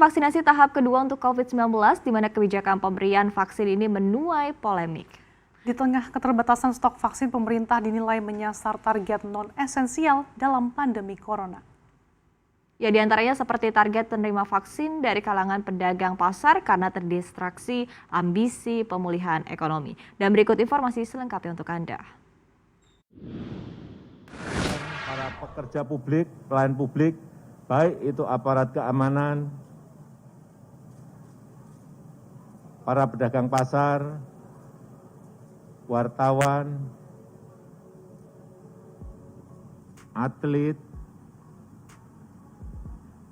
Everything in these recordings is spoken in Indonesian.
Vaksinasi tahap kedua untuk COVID-19, di mana kebijakan pemberian vaksin ini menuai polemik. Di tengah keterbatasan stok vaksin, pemerintah dinilai menyasar target non-esensial dalam pandemi corona. Ya, diantaranya seperti target penerima vaksin dari kalangan pedagang pasar karena terdistraksi ambisi pemulihan ekonomi. Dan berikut informasi selengkapnya untuk Anda. Para pekerja publik, pelayan publik, baik itu aparat keamanan, para pedagang pasar, wartawan, atlet,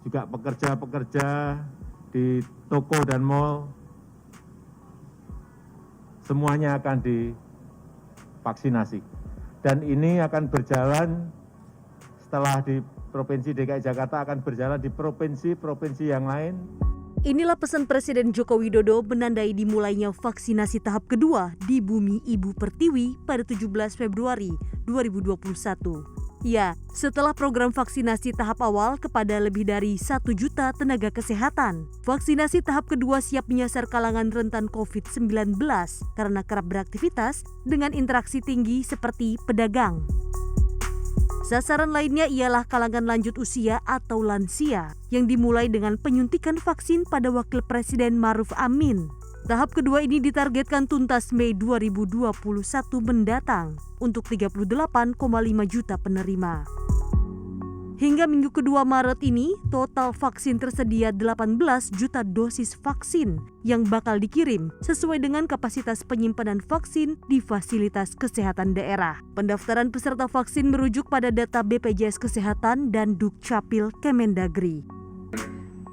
juga pekerja-pekerja di toko dan mal, semuanya akan divaksinasi. Dan ini akan berjalan setelah di Provinsi DKI Jakarta, akan berjalan di provinsi-provinsi yang lain. Inilah pesan Presiden Joko Widodo menandai dimulainya vaksinasi tahap kedua di Bumi Ibu Pertiwi pada 17 Februari 2021. Ya, setelah program vaksinasi tahap awal kepada lebih dari 1 juta tenaga kesehatan, vaksinasi tahap kedua siap menyasar kalangan rentan COVID-19 karena kerap beraktivitas dengan interaksi tinggi seperti pedagang. Sasaran lainnya ialah kalangan lanjut usia atau lansia yang dimulai dengan penyuntikan vaksin pada Wakil Presiden Ma'ruf Amin. Tahap kedua ini ditargetkan tuntas Mei 2021 mendatang untuk 38,5 juta penerima. Hingga minggu kedua Maret ini, total vaksin tersedia 18 juta dosis vaksin yang bakal dikirim sesuai dengan kapasitas penyimpanan vaksin di fasilitas kesehatan daerah. Pendaftaran peserta vaksin merujuk pada data BPJS Kesehatan dan Dukcapil Kemendagri.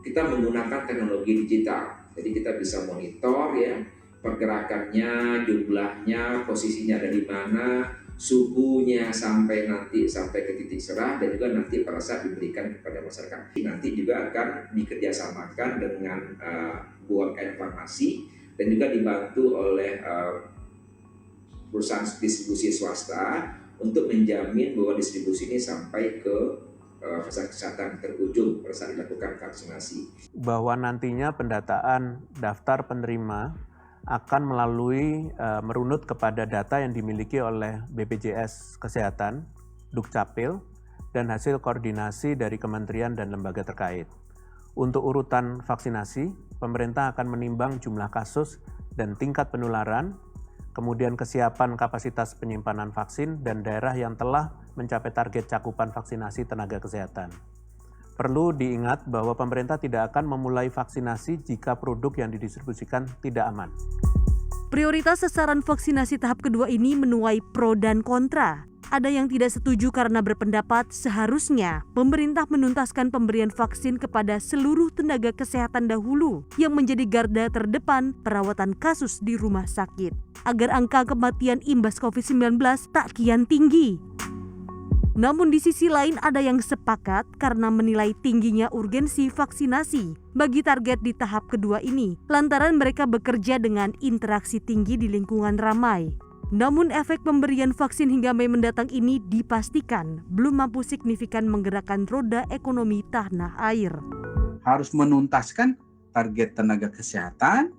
Kita menggunakan teknologi digital, jadi kita bisa monitor ya pergerakannya, jumlahnya, posisinya ada di mana, suhunya sampai ke titik serah, dan juga nanti pada saat diberikan kepada masyarakat. Nanti juga akan dikerjasamakan dengan BUMN Farmasi dan juga dibantu oleh perusahaan distribusi swasta untuk menjamin bahwa distribusi ini sampai ke fasilitas kesehatan terujung pada saat dilakukan vaksinasi. Bahwa nantinya pendataan daftar penerima akan melalui merunut kepada data yang dimiliki oleh BPJS Kesehatan, Dukcapil, dan hasil koordinasi dari kementerian dan lembaga terkait. Untuk urutan vaksinasi, pemerintah akan menimbang jumlah kasus dan tingkat penularan, kemudian kesiapan kapasitas penyimpanan vaksin, dan daerah yang telah mencapai target cakupan vaksinasi tenaga kesehatan. Perlu diingat bahwa pemerintah tidak akan memulai vaksinasi jika produk yang didistribusikan tidak aman. Prioritas sasaran vaksinasi tahap kedua ini menuai pro dan kontra. Ada yang tidak setuju karena berpendapat seharusnya pemerintah menuntaskan pemberian vaksin kepada seluruh tenaga kesehatan dahulu yang menjadi garda terdepan perawatan kasus di rumah sakit, agar angka kematian imbas COVID-19 tak kian tinggi. Namun di sisi lain ada yang sepakat karena menilai tingginya urgensi vaksinasi bagi target di tahap kedua ini, lantaran mereka bekerja dengan interaksi tinggi di lingkungan ramai. Namun efek pemberian vaksin hingga Mei mendatang ini dipastikan belum mampu signifikan menggerakkan roda ekonomi tanah air. Harus menuntaskan target tenaga kesehatan,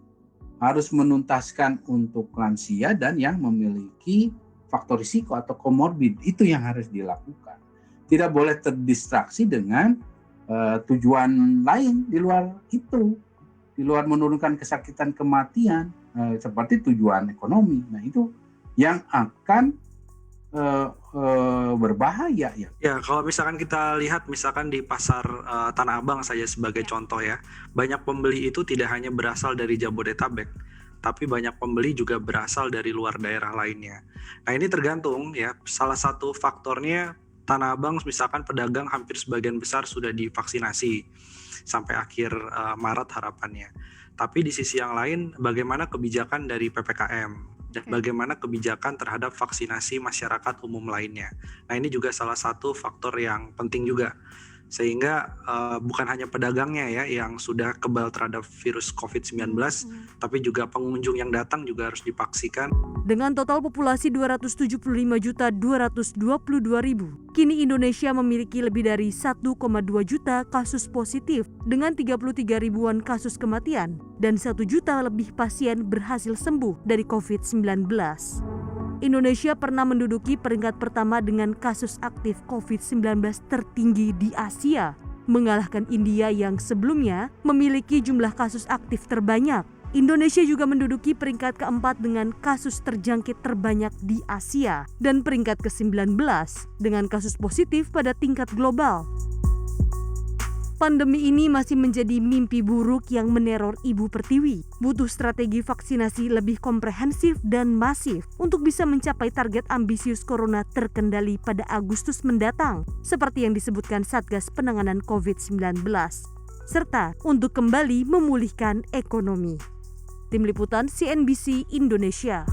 harus menuntaskan untuk lansia dan yang memiliki faktor risiko atau komorbid, itu yang harus dilakukan. Tidak boleh terdistraksi dengan tujuan lain di luar itu, di luar menurunkan kesakitan kematian, seperti tujuan ekonomi. Nah itu yang akan berbahaya ya. Ya, kalau misalkan kita lihat misalkan di pasar Tanah Abang saja sebagai contoh ya, banyak pembeli itu tidak hanya berasal dari Jabodetabek, tapi banyak pembeli juga berasal dari luar daerah lainnya. Nah ini tergantung ya, salah satu faktornya Tanah Abang misalkan pedagang hampir sebagian besar sudah divaksinasi sampai akhir Maret harapannya. Tapi di sisi yang lain bagaimana kebijakan dari PPKM dan bagaimana kebijakan terhadap vaksinasi masyarakat umum lainnya. Nah ini juga salah satu faktor yang penting juga. Sehingga bukan hanya pedagangnya ya yang sudah kebal terhadap virus COVID-19, tapi juga pengunjung yang datang juga harus divaksinkan. Dengan total populasi 275.222.000, kini Indonesia memiliki lebih dari 1,2 juta kasus positif dengan 33 ribuan kasus kematian dan 1 juta lebih pasien berhasil sembuh dari COVID-19. Indonesia pernah menduduki peringkat pertama dengan kasus aktif COVID-19 tertinggi di Asia, mengalahkan India yang sebelumnya memiliki jumlah kasus aktif terbanyak. Indonesia juga menduduki peringkat keempat dengan kasus terjangkit terbanyak di Asia dan peringkat ke-19 dengan kasus positif pada tingkat global. Pandemi ini masih menjadi mimpi buruk yang meneror Ibu Pertiwi. Butuh strategi vaksinasi lebih komprehensif dan masif untuk bisa mencapai target ambisius corona terkendali pada Agustus mendatang, seperti yang disebutkan Satgas Penanganan COVID-19, serta untuk kembali memulihkan ekonomi. Tim Liputan CNBC Indonesia.